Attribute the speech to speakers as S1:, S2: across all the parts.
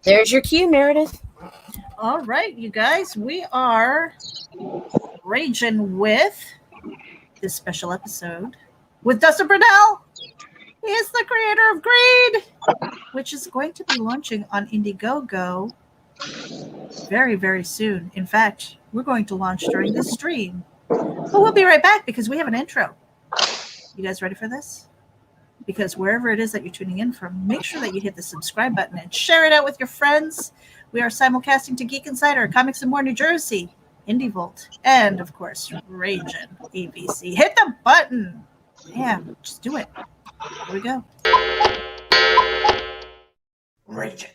S1: There's your cue, Meredith.
S2: All right, you guys, we are raging with this special episode with Dustin Brunell. He is the creator of Greed, which is going to be launching on IndieGoGo very, very soon. In fact, we're going to launch during this stream. But we'll be right back because we have an intro. You guys ready for this? Because wherever it is that you're tuning in from, make sure that you hit the subscribe button and share it out with your friends. We are simulcasting to Geek Insider, Comics and More New Jersey, Indie Vault, and of course, RAGIN ABC. Hit the button. Yeah, just do it. Here we go.
S3: RAGIN.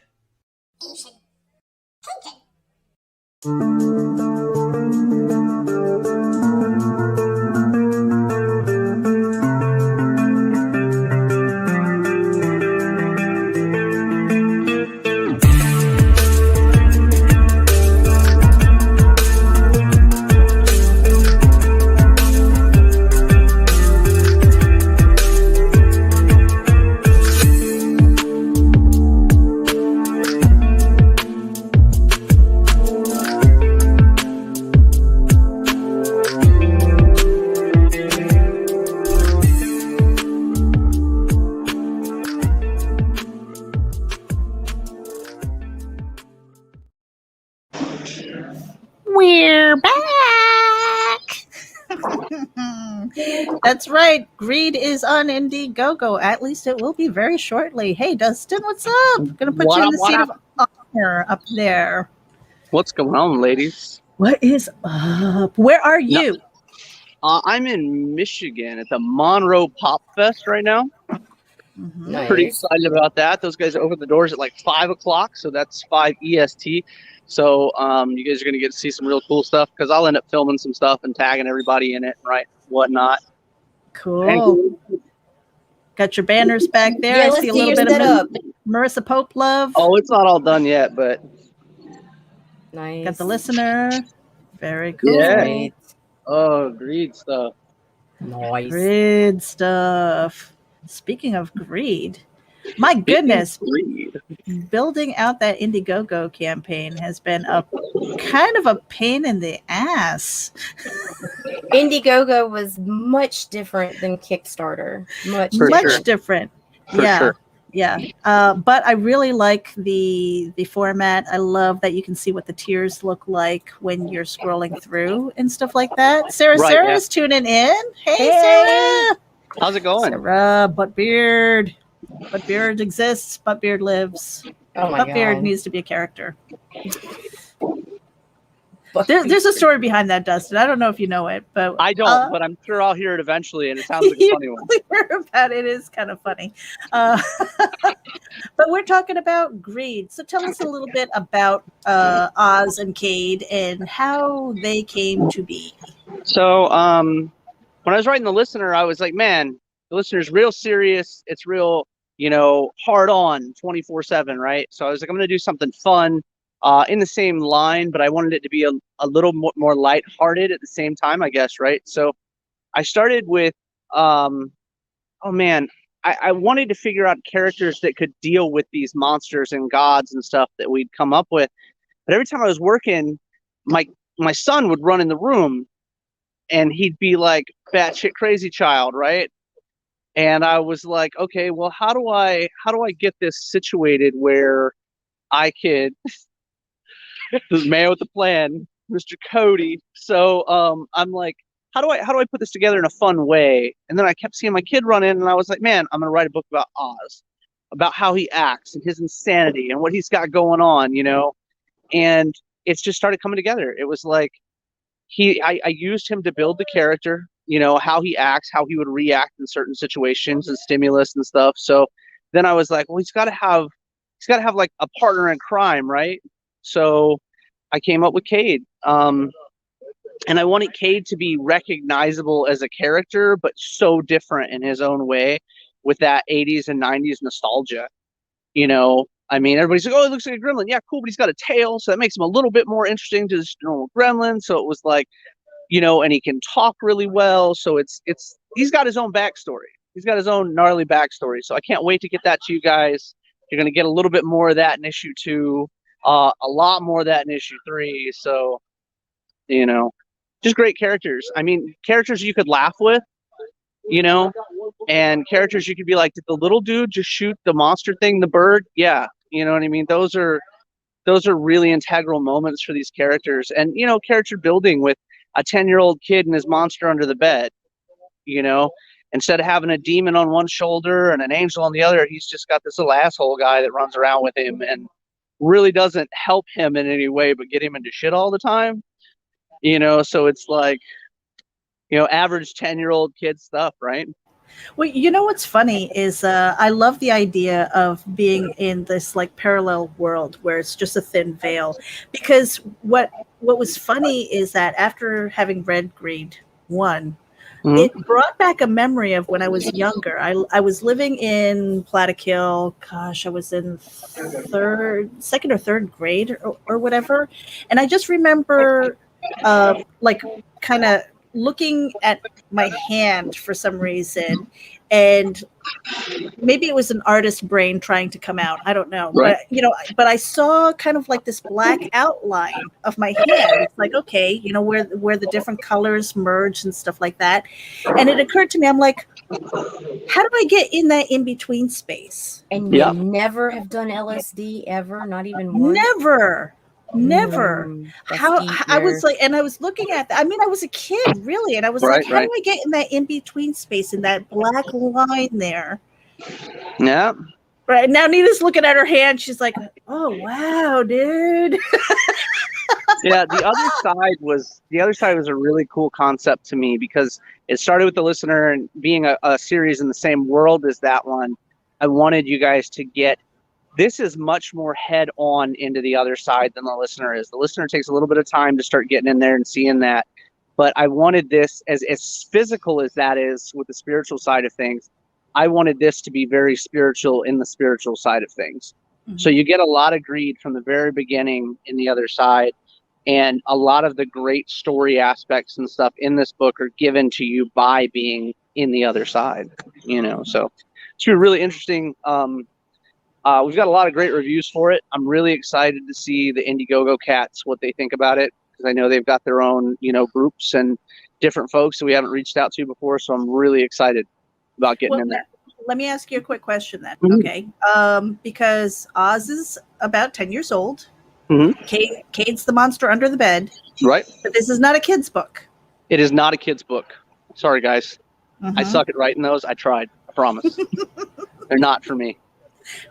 S2: We're back. That's right. Greed is on IndieGoGo. At least it will be very shortly. Hey, Dustin, what's up? Gonna put you in the seat of honor up there.
S4: What's going on, ladies?
S2: What is up? Where are you?
S4: I'm in Michigan at the Monroe Pop Fest right now.
S2: Mm-hmm.
S1: Nice.
S4: Pretty excited about that. Those guys open the doors at like 5 o'clock, so that's 5 EST. So you guys are going to get to see some real cool stuff because I'll end up filming some stuff and tagging everybody in it, right? Whatnot.
S2: Cool. Got your banners back there.
S1: Yeah,
S2: I
S1: let's
S2: see a
S1: see
S2: little
S1: your
S2: bit
S1: setup.
S2: of Marissa Pope love.
S4: Oh, it's not all done yet, but
S1: Nice.
S2: Got the listener. Very cool.
S4: Yeah.
S1: Great.
S4: oh, greed stuff.
S1: Nice.
S2: Greed stuff. Speaking of greed, my goodness,
S4: Greed.
S2: building out that IndieGoGo campaign has been a kind of a pain in the ass.
S1: IndieGoGo was much different than Kickstarter. Much
S4: For
S2: Much
S4: sure.
S2: different.
S4: For
S2: yeah.
S4: sure.
S2: Yeah. But I really like the format. I love that you can see what the tiers look like when you're scrolling through and stuff like that. Sarah
S4: Right,
S2: Sarah
S4: yeah.
S2: is tuning in. Hey,
S1: Hey.
S2: Sarah.
S4: How's it going?
S2: Sarah, Buttbeard. Buttbeard exists. Buttbeard lives.
S1: Oh my
S2: Buttbeard
S1: god.
S2: needs to be a character. There's a story behind that, Dustin. I don't know if you know it, but
S4: I don't, but I'm sure I'll hear it eventually, and it sounds like a
S2: you
S4: funny one.
S2: hear about it. It is kind of funny. But we're talking about greed. So tell us a little bit about Oz and Cade and how they came to be.
S4: So when I was writing the listener, I was like, man, the listener's real serious. It's real, hard on 24/7, right? So I was like, I'm going to do something fun in the same line, but I wanted it to be a little more lighthearted at the same time, I guess, right? So I started with, I wanted to figure out characters that could deal with these monsters and gods and stuff that we'd come up with. But every time I was working, my son would run in the room and he'd be like, batshit crazy child, right? And I was like, okay, well, how do I get this situated where I could the man with the plan, Mr. Cody. So I'm like, how do I put this together in a fun way? And then I kept seeing my kid run in, and I was like, man, I'm gonna write a book about Oz, about how he acts and his insanity and what he's got going on, And it's just started coming together. It was like I used him to build the character, how he acts, how he would react in certain situations and stimulus and stuff. So then I was like, well, he's got to have like a partner in crime, right? So I came up with Cade. And I wanted Cade to be recognizable as a character, but so different in his own way with that 80s and 90s nostalgia. I mean, everybody's like, oh, it looks like a gremlin. Yeah, cool, but he's got a tail, so that makes him a little bit more interesting to just normal gremlin. So it was like, and he can talk really well. So he's got his own backstory. He's got his own gnarly backstory. So I can't wait to get that to you guys. You're going to get a little bit more of that in issue 2, a lot more of that in issue 3. So, you know, just great characters. I mean, characters you could laugh with, you know, and characters you could be like, did the little dude just shoot the monster thing, the bird? Yeah. You know what I mean? Those are really integral moments for these characters. And, you know, character building with a 10-year-old kid and his monster under the bed, you know, instead of having a demon on one shoulder and an angel on the other, he's just got this little asshole guy that runs around with him and really doesn't help him in any way but get him into shit all the time. You know, so it's like, you know, average 10-year-old kid stuff, right?
S2: Well, you know what's funny is I love the idea of being in this like parallel world where it's just a thin veil. Because what was funny is that after having read Greed 1, it brought back a memory of when I was younger. I was living in Plattekill. Gosh, I was in second or third grade or whatever. And I just remember like kind of looking at my hand for some reason, and maybe it was an artist's brain trying to come out. I don't know.
S4: Right.
S2: But, you know, but I saw kind of like this black outline of my hand. It's like, okay, you know, where the different colors merge and stuff like that. And it occurred to me, I'm like, how do I get in that in-between space?
S1: And you never have done LSD ever? Not even once?
S2: Never. How I was like, and I was looking at that. I mean, I was a kid, really, and I was like, how do I get in that in between space, in that black line there?
S4: Yeah.
S2: Right now, Nina's looking at her hand. She's like, "Oh wow, dude."
S4: Yeah. The other side was a really cool concept to me because it started with the listener and being a series in the same world as that one. I wanted you guys to get. This is much more head on into the other side than the listener is. The listener takes a little bit of time to start getting in there and seeing that. But I wanted this, as physical as that is with the spiritual side of things, I wanted this to be very spiritual in the spiritual side of things. Mm-hmm. So you get a lot of greed from the very beginning in the other side. And a lot of the great story aspects and stuff in this book are given to you by being in the other side, you know. So it's really interesting. We've got a lot of great reviews for it. I'm really excited to see the IndieGoGo cats, what they think about it, because I know they've got their own, you know, groups and different folks that we haven't reached out to before. So I'm really excited about getting in there.
S2: Let me ask you a quick question then. Mm-hmm. Okay. Because Oz is about 10 years old. Mm-hmm. Cade's the monster under the bed.
S4: Right.
S2: But this is not a kid's book.
S4: It is not a kid's book. Sorry, guys. Mm-hmm. I suck at writing those. I tried. I promise. They're not for me.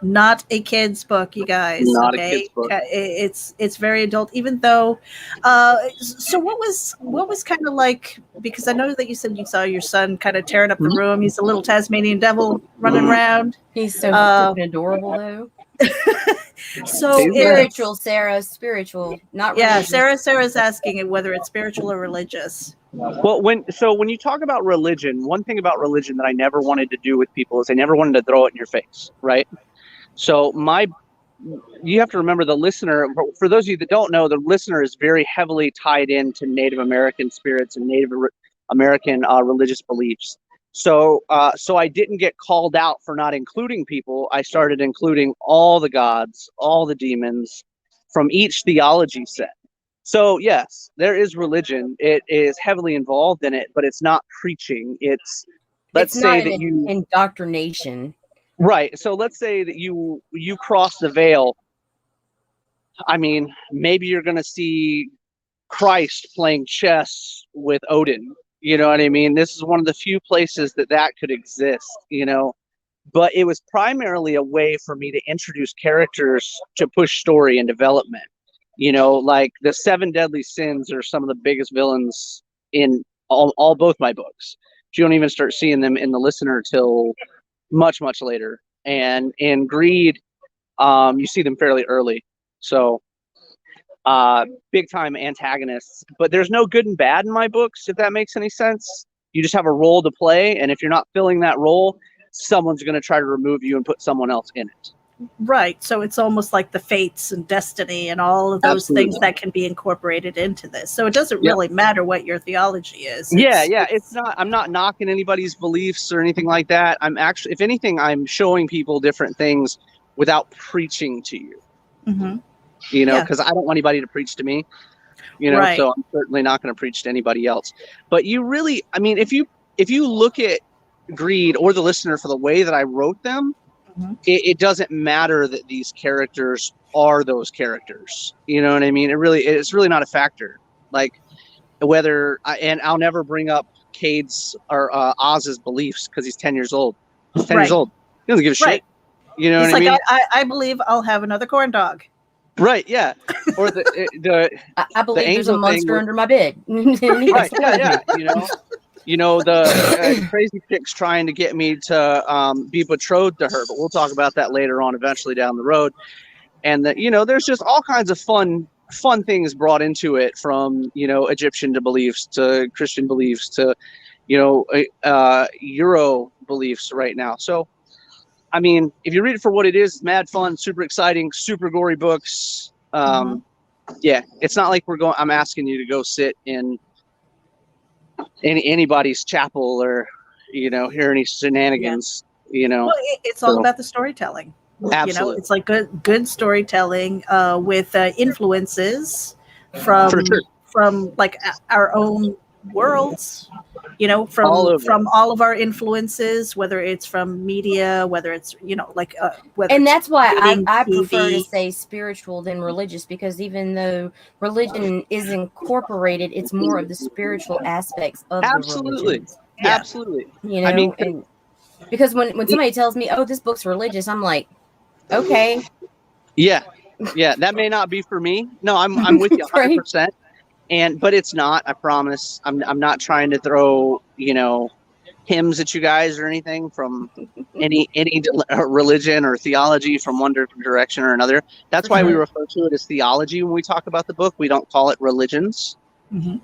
S2: Not a kid's book, you guys.
S4: Not a kid's book.
S2: It's very adult, even though. So what was kind of like, because I know that you said you saw your son kind of tearing up the room. He's a little Tasmanian devil running around.
S1: He's so adorable, though.
S2: So
S1: spiritual, Sarah, spiritual, not religious.
S2: Yeah, Sarah's asking whether it's spiritual or religious.
S4: Well, when you talk about religion, one thing about religion that I never wanted to do with people is I never wanted to throw it in your face, right? So you have to remember the listener, for those of you that don't know, the listener is very heavily tied into Native American spirits and Native American religious beliefs. So I didn't get called out for not including people. I started including all the gods, all the demons from each theology set. So yes, there is religion. It is heavily involved in it, but it's not preaching. It's
S1: indoctrination.
S4: Right. So let's say that you cross the veil. I mean, maybe you're going to see Christ playing chess with Odin. You know what I mean? This is one of the few places that could exist, you know. But it was primarily a way for me to introduce characters to push story and development. You know, like the 7 deadly sins are some of the biggest villains in both my books. You don't even start seeing them in the listener till much, much later. And in Greed, you see them fairly early. So big time antagonists. But there's no good and bad in my books, if that makes any sense. You just have a role to play. And if you're not filling that role, someone's going to try to remove you and put someone else in it.
S2: Right. So it's almost like the fates and destiny and all of those things that can be incorporated into this. So it doesn't really matter what your theology is.
S4: It's not, I'm not knocking anybody's beliefs or anything like that. I'm actually, if anything, I'm showing people different things without preaching to you.
S2: Mm-hmm.
S4: You know,
S2: Yeah.
S4: because I don't want anybody to preach to me. You know,
S2: Right.
S4: so I'm certainly not going to preach to anybody else. But you really, I mean, if you look at Greed or the Listener for the way that I wrote them,
S2: Mm-hmm.
S4: it doesn't matter that these characters are those characters. You know what I mean? It's really not a factor. Like and I'll never bring up Cade's or Oz's beliefs because he's 10 years old. He's 10 years
S2: Right.
S4: old. He doesn't give a shit.
S2: Right.
S4: You know
S2: He's
S4: what
S2: like,
S4: I mean?
S2: I believe I'll have another corn dog.
S4: Right, yeah. Or
S1: I believe there's a
S4: angel thing
S1: monster
S4: with-
S1: under my bed. And he
S4: right,
S1: wants to play
S4: yeah,
S1: with me.
S4: yeah. You know the crazy chick's trying to get me to be betrothed to her, but we'll talk about that later on, eventually down the road. And there's just all kinds of fun things brought into it, from Egyptian beliefs to Christian beliefs to Euro beliefs right now. So I mean, if you read it for what it is, it's mad fun, super exciting, super gory books. Yeah, it's not like I'm asking you to go sit in anybody's chapel or hear any shenanigans.
S2: Well, it's all about the storytelling.
S4: Absolutely.
S2: It's like good storytelling with influences from like our own worlds. From all of our influences, whether it's from media, whether it's whether.
S1: And that's why I
S2: TV.
S1: prefer to say spiritual than religious, because even though religion is incorporated, it's more of the spiritual aspects of
S4: Absolutely.
S1: the religion.
S2: Yeah.
S4: Absolutely.
S1: I mean, and because when somebody tells me, "Oh, this book's religious," I'm like, okay.
S4: Yeah, that may not be for me. No, I'm with you 100%. But it's not. I promise. I'm not trying to throw hymns at you guys or anything from any religion or theology from one direction or another. That's why we refer to it as theology when we talk about the book. We don't call it religions,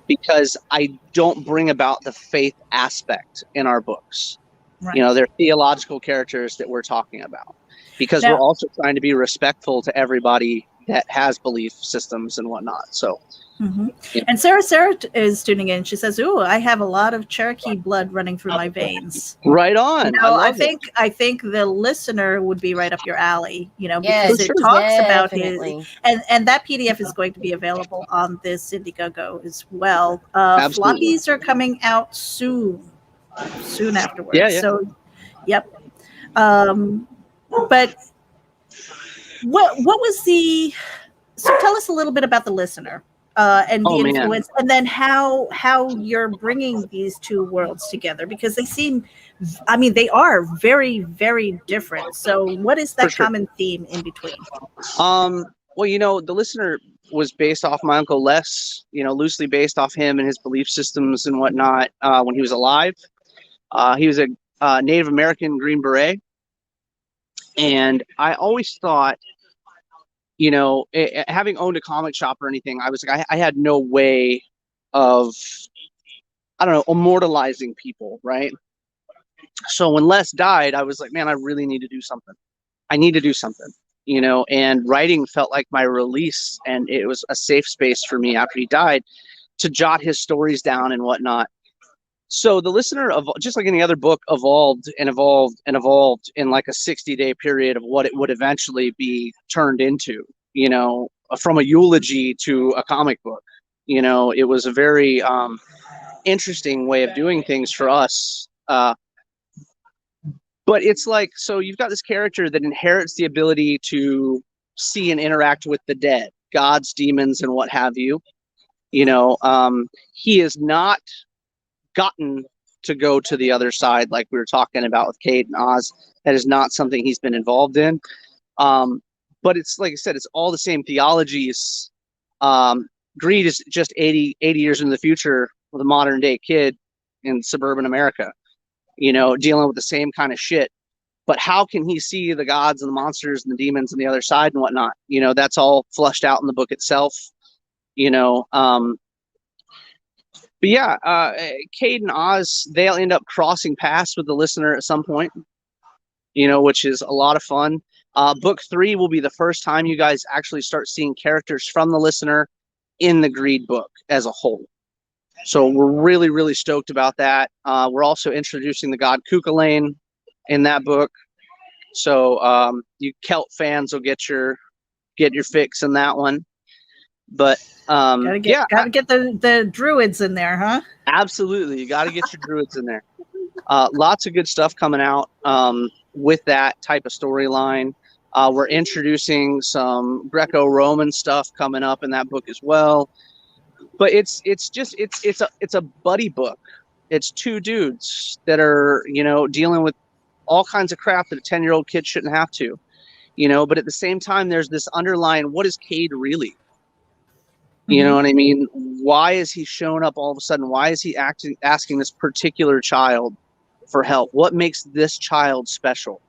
S4: because I don't bring about the faith aspect in our books. Right. They're theological characters that we're talking about, because we're also trying to be respectful to everybody that has belief systems and whatnot. So. Yeah.
S2: And Sarah is tuning in. She says, "Ooh, I have a lot of Cherokee blood running through my veins."
S4: Right on.
S2: I think the Listener would be right up your alley. Because it talks about his, and that PDF is going to be available on this IndieGoGo as well. Floppies are coming out soon afterwards. Yeah. So, yep. But what was the? So tell us a little bit about the Listener. And the influence, and then how you're bringing these two worlds together, because they are very, very different. So what is that common theme in between?
S4: Well, the Listener was based off my Uncle Les, loosely based off him and his belief systems and whatnot when he was alive. He was a Native American Green Beret. And I always thought, having owned a comic shop or anything, I was like, I had no way of, immortalizing people, right? So when Les died, I was like, man, I really need to do something. I need to do something, and writing felt like my release, and it was a safe space for me after he died to jot his stories down and whatnot. So the Listener, just like any other book, evolved and evolved and evolved in like a 60-day period of what it would eventually be turned into, from a eulogy to a comic book. It was a very interesting way of doing things for us. But it's like, so you've got this character that inherits the ability to see and interact with the dead, gods, demons, and what have you. He is not gotten to go to the other side like we were talking about with Cade and Oz. That is not something he's been involved in. But it's like I said, it's all the same theologies. Greed is just 80 years in the future with a modern day kid in suburban America, dealing with the same kind of shit. But how can he see the gods and the monsters and the demons on the other side and whatnot? That's all flushed out in the book itself. But yeah, Cade and Oz, they'll end up crossing paths with the Listener at some point, which is a lot of fun. Book 3 will be the first time you guys actually start seeing characters from the Listener in the Greed book as a whole. So we're really, really stoked about that. We're also introducing the god Cuchulainn in that book. So you Celt fans will get your fix in that one. But
S2: gotta get the druids in there, huh?
S4: Absolutely, you got to get your druids in there. Lots of good stuff coming out with that type of storyline. We're introducing some Greco-Roman stuff coming up in that book as well. But it's a buddy book. It's two dudes that are, dealing with all kinds of crap that a 10-year-old kid shouldn't have to, but at the same time, there's this underlying, what is Cade really? You know what I mean? Why is he showing up all of a sudden? Why is he asking this particular child for help? What makes this child special?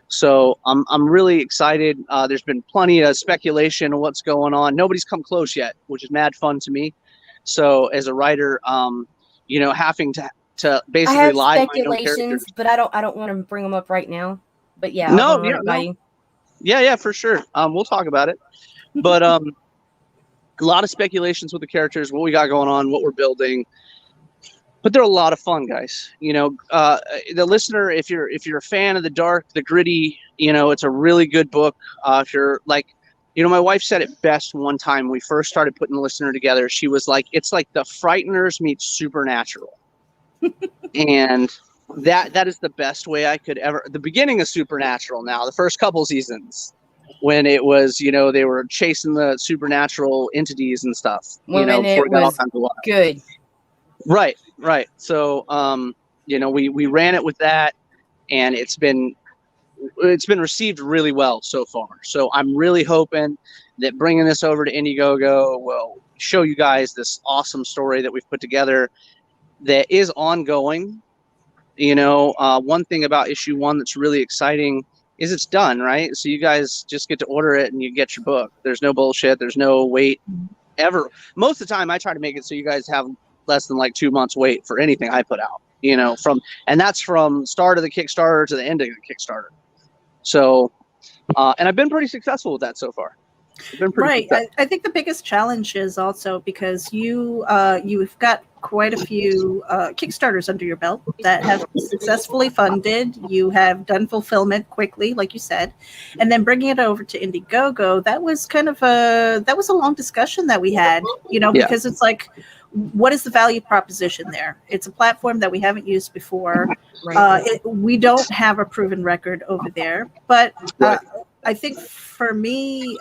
S4: So I'm really excited. There's been plenty of speculation of what's going on. Nobody's come close yet, which is mad fun to me. So as a writer, having to basically
S1: I have
S4: lie
S1: speculations, but I don't want to bring them up right now. But yeah,
S4: yeah, for sure. We'll talk about it. But a lot of speculations with the characters, what we got going on, what we're building. But they're a lot of fun, guys. The listener, if you're a fan of the dark, the gritty, it's a really good book. If you're like, my wife said it best one time when we first started putting the listener together. She was like, it's like the Frighteners meets Supernatural. And that is the best way I could ever. The beginning of Supernatural, now the first couple seasons, when it was, they were chasing the supernatural entities and stuff.
S1: When it was good.
S4: Right. So, we ran it with that, and it's been received really well so far. So I'm really hoping that bringing this over to IndieGoGo will show you guys this awesome story that we've put together that is ongoing. One thing about issue 1 that's really exciting is it's done, right? So you guys just get to order it and you get your book. There's no bullshit. There's no wait ever. Most of the time I try to make it so you guys have less than like 2 months wait for anything I put out, and that's from start of the Kickstarter to the end of the Kickstarter. So, and I've been pretty successful with that so far.
S2: Right. I think the biggest challenge is also because you've got quite a few Kickstarters under your belt that have successfully funded. You have done fulfillment quickly, like you said, and then bringing it over to IndieGoGo. That was a long discussion that we had, because it's like, what is the value proposition there? It's a platform that we haven't used before. Right. We don't have a proven record over there, but I think for me,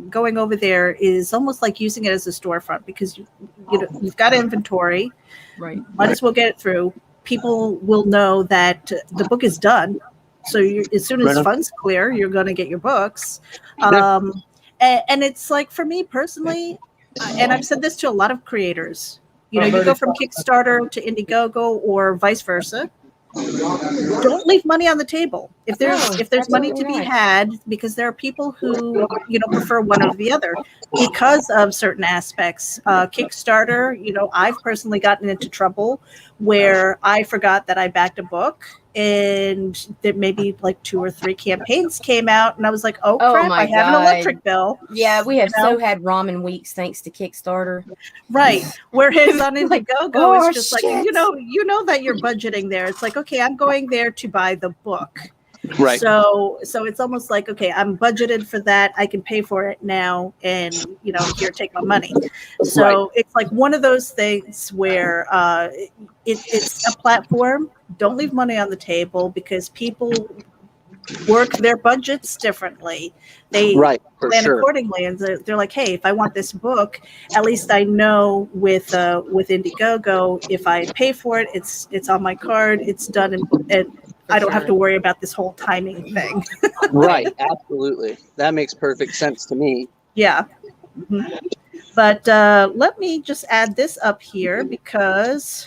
S2: going over there is almost like using it as a storefront, because you've got inventory, right? Might as well get it through. People will know that the book is done, so as soon as funds clear, you're going to get your books. And it's like, for me personally, and I've said this to a lot of creators, you go from Kickstarter to IndieGoGo or vice versa. Don't leave money on the table. If there's money to be had, because there are people who prefer one or the other because of certain aspects. Kickstarter, I've personally gotten into trouble where I forgot that I backed a book, and that maybe like 2 or 3 campaigns came out, and I was like, oh crap, I have an electric bill.
S1: Yeah, we have so had ramen weeks thanks to Kickstarter.
S2: Right. Whereas on IndieGoGo, it's just like, you know that you're budgeting there. It's like, okay, I'm going there to buy the book.
S4: Right.
S2: So it's almost like, okay, I'm budgeted for that. I can pay for it now, and here, take my money. So It's like one of those things where it's a platform. Don't leave money on the table, because people work their budgets differently. They plan accordingly, and they're like, hey, if I want this book, at least I know with IndieGoGo, if I pay for it, it's on my card, it's done, and I don't have to worry about this whole timing thing.
S4: Right. Absolutely. That makes perfect sense to me.
S2: Yeah. Mm-hmm. But let me just add this up here, because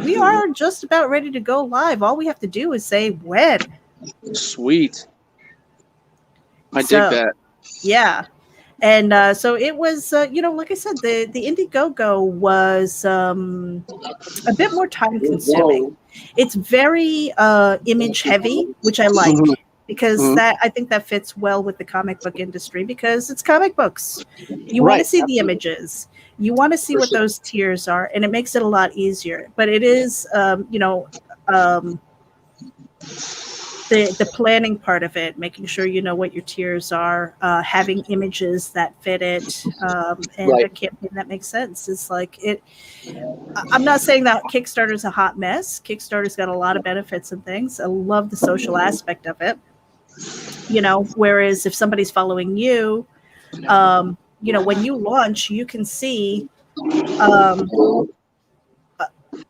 S2: we are just about ready to go live. All we have to do is say when.
S4: Sweet. I dig that.
S2: Yeah. And so it was, like I said, the IndieGoGo was a bit more time consuming. It's very image heavy, which I like, because I think that fits well with the comic book industry, because it's comic books. You want to see the images. You want to see what those tiers are, and it makes it a lot easier. But it is, the planning part of it, making sure you know what your tiers are, having images that fit it, and
S4: Right.
S2: a campaign that makes sense. It's like it. I'm not saying that Kickstarter's a hot mess. Kickstarter's got a lot of benefits and things. I love the social aspect of it. Whereas if somebody's following you, when you launch, you can see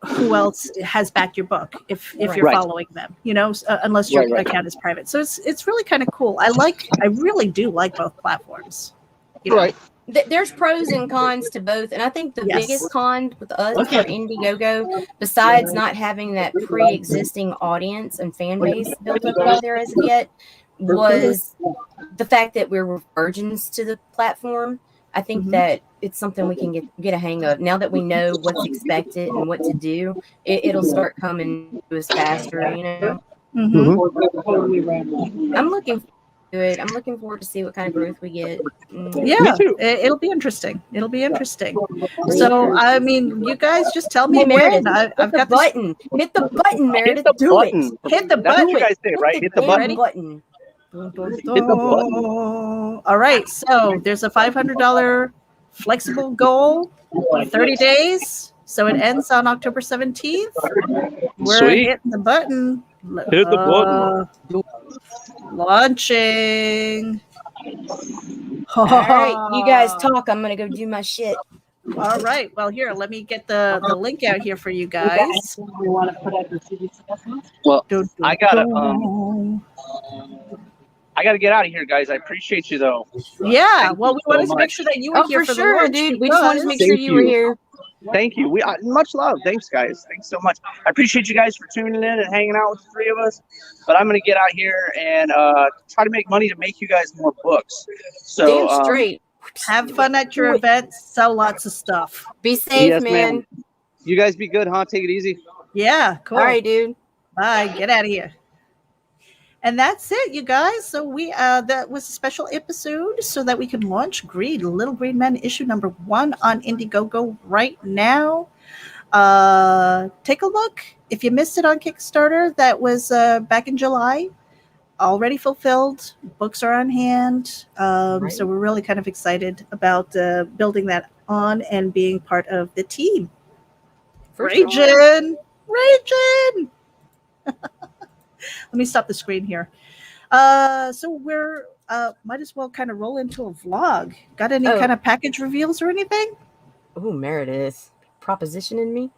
S2: who else has backed your book if you're
S4: Right.
S2: following them, unless your
S4: Right.
S2: account is private. So it's really kind of cool. I really do like both platforms.
S4: Right.
S1: There's pros and cons to both, and I think the
S2: Yes.
S1: biggest con with us for IndieGoGo, besides not having that pre-existing audience and fan base built up over there as of yet, was the fact that we're virgins to the platform. I think that it's something we can get a hang of. Now that we know what's expected and what to do, it'll start coming to us faster, I'm looking forward to it. I'm looking forward to see what kind of growth we get.
S2: Yeah,
S4: Me too.
S2: it'll be interesting. So, I mean, you guys just tell me
S1: Hey, Meredith,
S2: when. I've
S1: hit the
S2: got
S1: button. Hit the button, Meredith.
S4: Hit the
S1: Do
S4: button.
S1: it.
S2: Hit the
S4: That's
S2: button.
S4: what you guys say, right? Hit the
S1: Damn
S4: button.
S1: button.
S4: Hit the button.
S2: All right, so there's a $500 flexible goal, 30 days. So it ends on October 17th. We're
S4: Sweet.
S2: hitting the button.
S4: Hit the button.
S2: Launching.
S1: All right, you guys talk. I'm gonna go do my shit.
S2: All right. Well, here, let me get the link out here for you guys.
S4: Well, I gotta get out of here, guys. I appreciate you though.
S2: Yeah. Well, we wanted
S4: so
S2: to make
S4: much.
S2: sure that you were here
S1: for
S2: for the
S1: sure,
S2: launch,
S1: dude. We just wanted to make sure
S4: Thank
S1: you were
S4: you.
S1: here.
S4: Thank you. Much love. Thanks, guys. Thanks so much. I appreciate you guys for tuning in and hanging out with the three of us. But I'm gonna get out here and try to make money to make you guys more books. So
S1: Damn straight.
S2: Have fun at your events. Sell lots of stuff.
S1: Be safe,
S4: yes,
S1: man.
S4: ma'am. You guys be good, huh? Take it easy.
S2: Yeah. Cool.
S1: All right, dude.
S2: Bye. Get out of here. And that's it, you guys. So we that was a special episode so that we can launch Greed, Little Green Men issue number 1 on IndieGoGo right now. Take a look. If you missed it on Kickstarter, that was back in July. Already fulfilled. Books are on hand.
S1: Right.
S2: So we're really kind of excited about building that on and being part of the team. Ragin! Let me stop the screen here. So we're might as well kind of roll into a vlog. Got any kind of package reveals or anything?
S1: Oh, Meredith, propositioning me.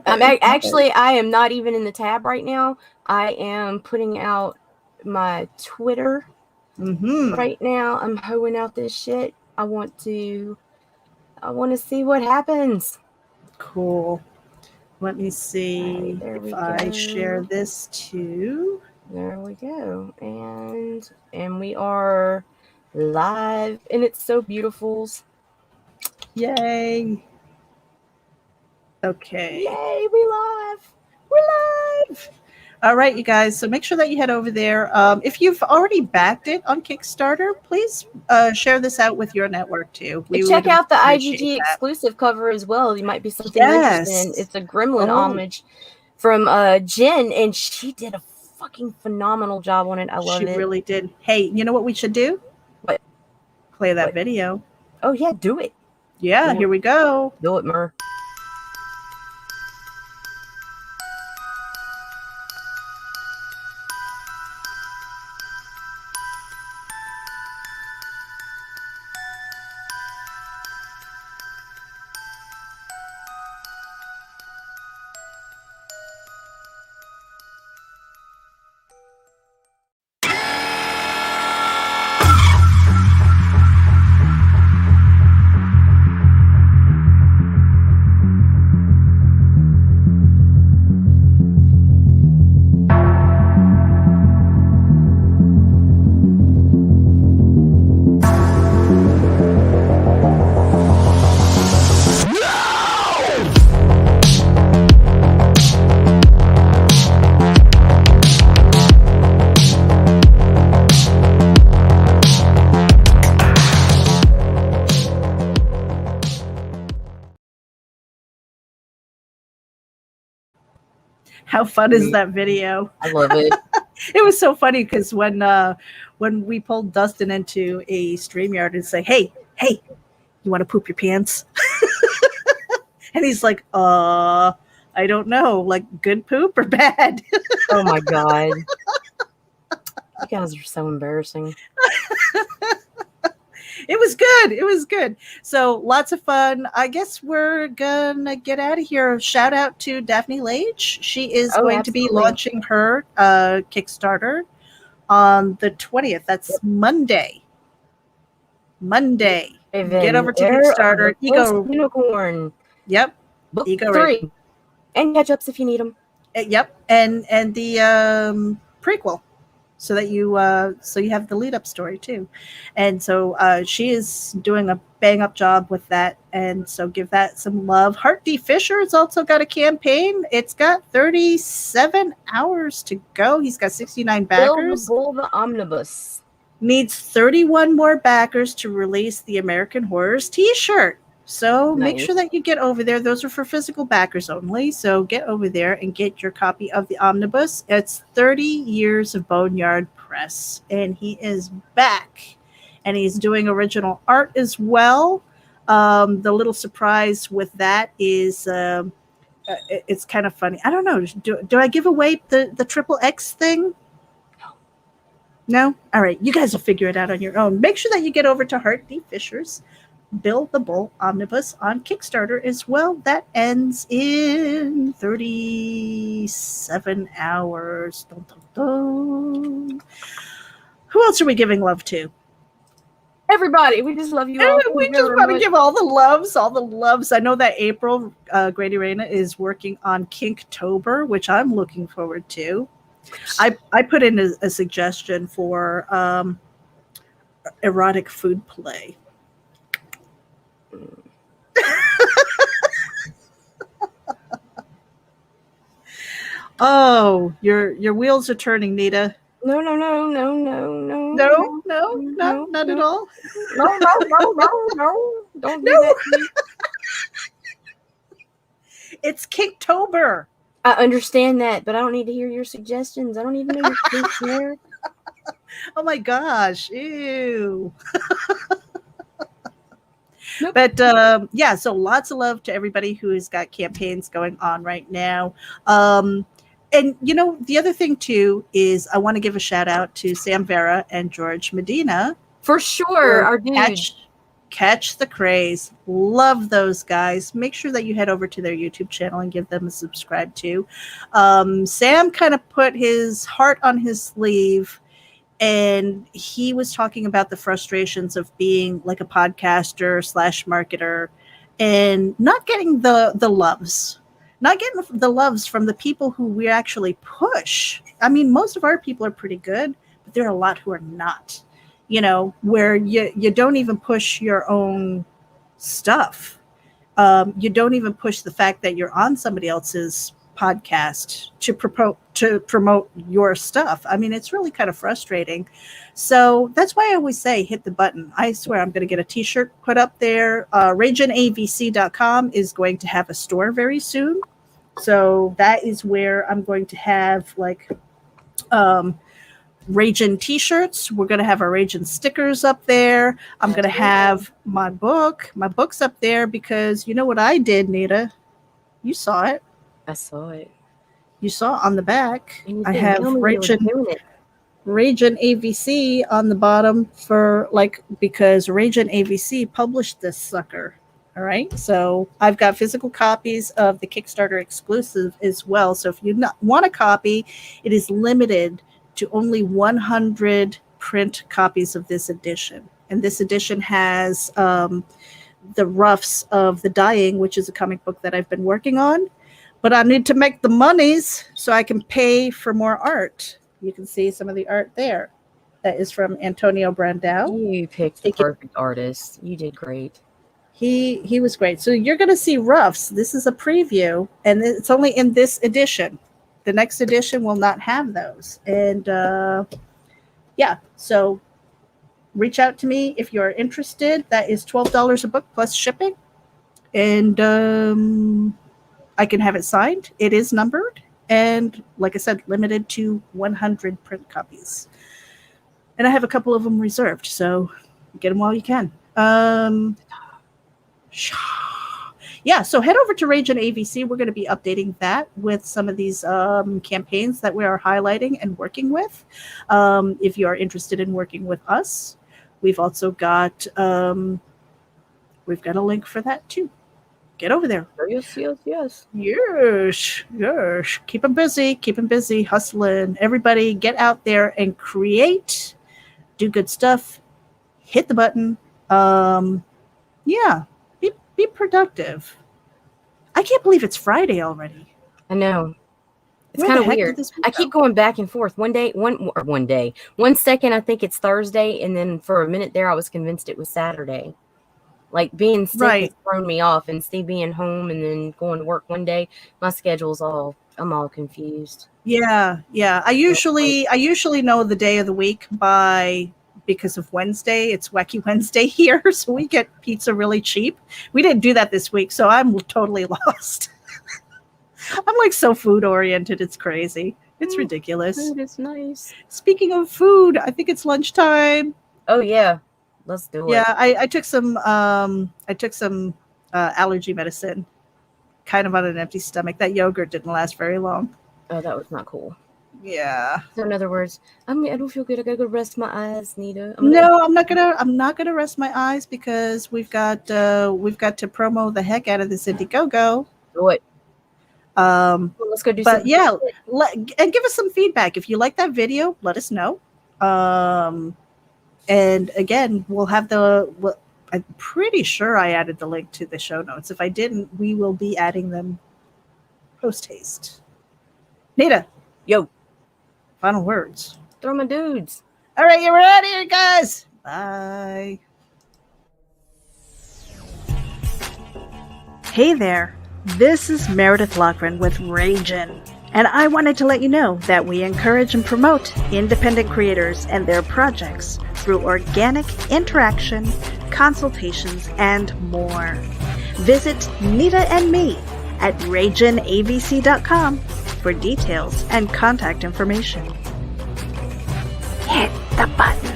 S2: Actually,
S1: I am not even in the tab right now. I am putting out my Twitter right now. I'm hoeing out this shit. I want to see what happens.
S2: Cool. Let me see if I share this too.
S1: There we go. And we are live, and it's so beautiful.
S2: Yay. Okay.
S1: Yay, we're live.
S2: All right, you guys. So make sure that you head over there. If you've already backed it on Kickstarter, please share this out with your network too.
S1: Check out the IGG exclusive cover as well. You might be something interesting. It's a Gremlin homage from Jen, and she did a fucking phenomenal job on it. I love it.
S2: She really did. Hey, you know what we should do?
S1: What?
S2: Play that video.
S1: Oh yeah, do it.
S2: Yeah, here we go.
S1: Do it, Mer.
S2: How fun is that video?
S1: I love it.
S2: It was so funny because when we pulled Dustin into a StreamYard and say, hey, you want to poop your pants? And he's like, I don't know, like good poop or bad?
S1: Oh my God. You guys are so embarrassing.
S2: It was good. It was good. So lots of fun. I guess we're gonna get out of here. Shout out to Daphne Lage. She is going to be launching her Kickstarter on the 20th. That's Monday. Get over to Kickstarter. Ego
S1: Unicorn.
S2: Yep.
S1: Book
S2: Ego
S1: 3. And catch-ups if you need them.
S2: Yep. And the prequel. So that you have the lead up story too. And so she is doing a bang up job with that. And so give that some love. Hart D. Fisher has also got a campaign. It's got 37 hours to go. He's got 69 backers.
S1: Build the Omnibus.
S2: Needs 31 more backers to release the American Horrors t-shirt. So make sure that you get over there. Those are for physical backers only. So get over there and get your copy of the Omnibus. It's 30 years of Boneyard Press. And he is back. And he's doing original art as well. The little surprise with that is it's kind of funny. I don't know. Do I give away the triple X thing? No? All right. You guys will figure it out on your own. Make sure that you get over to Hart D. Fisher's Build the Bull Omnibus on Kickstarter as well. That ends in 37 hours. Dun, dun, dun. Who else are we giving love to?
S1: Everybody. We just love you all.
S2: We just want to give all the loves. I know that April Grady Reyna is working on Kinktober, which I'm looking forward to. I put in a suggestion for erotic food play. Oh, your wheels are turning, Nita.
S1: No, not at all. No. Don't do that to me.
S2: It's Kinktober.
S1: I understand that, but I don't need to hear your suggestions. I don't even know your kinks there.
S2: Oh my gosh. Ew.
S1: Nope.
S2: But so lots of love to everybody who has got campaigns going on right now. And the other thing too is I want to give a shout out to Sam Vera and George Medina.
S1: For sure, our dudes.
S2: Catch the Craze. Love those guys. Make sure that you head over to their YouTube channel and give them a subscribe too. Sam kind of put his heart on his sleeve, and he was talking about the frustrations of being like a podcaster / marketer and not getting the loves. Not getting the loves from the people who we actually push. I mean, most of our people are pretty good, but there are a lot who are not. Where you don't even push your own stuff. You don't even push the fact that you're on somebody else's podcast to promote your stuff. I mean, it's really kind of frustrating. So that's why I always say hit the button. I swear I'm going to get a t-shirt put up there. RAGINAVC.com is going to have a store very soon. So that is where I'm going to have Ragin t-shirts. We're going to have our Ragin stickers up there. I'm going to have my books up there because you know what I did, Nita? You saw it.
S1: I saw it.
S2: You saw on the back. I have Ragin AVC on the bottom because Ragin AVC published this sucker. All right. So I've got physical copies of the Kickstarter exclusive as well. So if you want a copy, it is limited to only 100 print copies of this edition. And this edition has the roughs of The Dying, which is a comic book that I've been working on. But I need to make the monies so I can pay for more art. You can see some of the art there. That is from Antonio Brandao.
S1: You picked the perfect artist. You did great.
S2: He was great. So you're going to see roughs. This is a preview, and it's only in this edition. The next edition will not have those. And so reach out to me if you're interested. That is $12 a book plus shipping. And I can have it signed. It is numbered. And like I said, limited to 100 print copies. And I have a couple of them reserved, so get them while you can. Yeah, so head over to RAGIN AVC. We're going to be updating that with some of these campaigns that we are highlighting and working with. If you are interested in working with us, we've also got we've got a link for that too. Get over there.
S1: Yes.
S2: Yes. Keep them busy, hustling. Everybody get out there and create, do good stuff, hit the button. Yeah, be productive. I can't believe it's Friday already.
S1: I know. It's
S2: Where
S1: kind
S2: the
S1: of
S2: heck
S1: weird.
S2: did this week
S1: I keep
S2: go?
S1: going back and forth. One second I think it's Thursday, and then for a minute there I was convinced it was Saturday. Like being sick has thrown me off, and Steve being home and then going to work one day, I'm all confused.
S2: Yeah. I usually know the day of the week because of Wednesday. It's Wacky Wednesday here, so we get pizza really cheap. We didn't do that this week, so I'm totally lost. I'm like so food oriented. It's crazy. It's ridiculous.
S1: Food is nice.
S2: Speaking of food, I think it's lunchtime.
S1: Oh yeah. Let's do it.
S2: Yeah, I took some allergy medicine, kind of on an empty stomach. That yogurt didn't last very long.
S1: Oh, that was not cool.
S2: Yeah.
S1: So in other words, I don't feel good. I gotta go rest my eyes, Nita.
S2: I'm not gonna rest my eyes because we've got to promo the heck out of this IndieGoGo.
S1: Do it. Let's go do
S2: but
S1: something.
S2: Yeah, and give us some feedback. If you like that video, let us know. And again, we'll have I'm pretty sure I added the link to the show notes. If I didn't, we will be adding them post haste. Nita.
S1: Yo.
S2: Final words.
S1: Throw my dudes.
S2: All right, we're out of here, guys. Bye. Hey there. This is Meredith Loughran with RAGIN. And I wanted to let you know that we encourage and promote independent creators and their projects through organic interaction, consultations, and more. Visit Nita and me at RAGINAVC.com for details and contact information. Hit the button.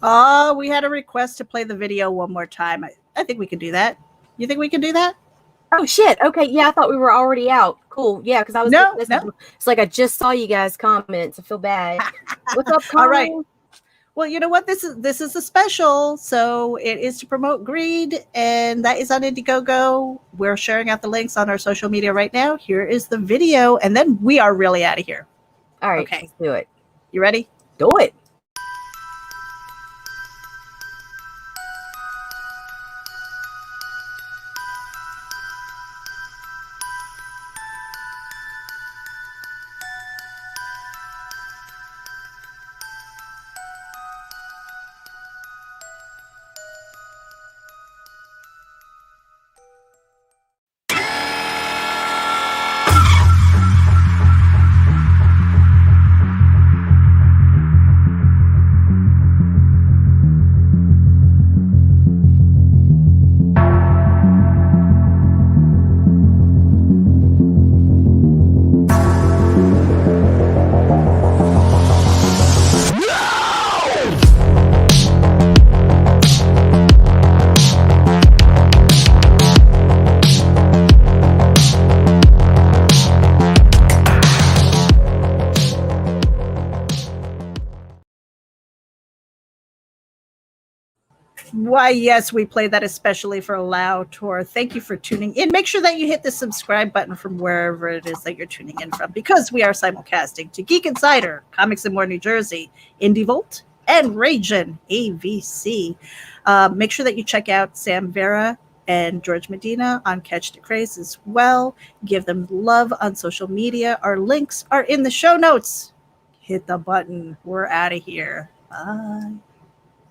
S2: Oh, we had a request to play the video one more time. I think we can do that. You think we can do that?
S1: Oh shit. Okay. Yeah, I thought we were already out. Cool. Yeah, because I was
S2: No.
S1: It's like I just saw you guys comment. I feel bad. What's up, Carl?
S2: All right. Well, you know what? This is a special, so it is to promote Greed, and that is on IndieGoGo. We're sharing out the links on our social media right now. Here is the video, and then we are really out of here.
S1: All right.
S2: Okay.
S1: Let's do it.
S2: You ready?
S1: Do it.
S2: Why, yes, we play that especially for Lao Tour. Thank you for tuning in. Make sure that you hit the subscribe button from wherever it is that you're tuning in from, because we are simulcasting to Geek Insider, Comics and More New Jersey, Indie Volt, and RAGIN AVC. Make sure that you check out Sam Vera and George Medina on Catch the Craze as well. Give them love on social media. Our links are in the show notes. Hit the button. We're out of here. Bye.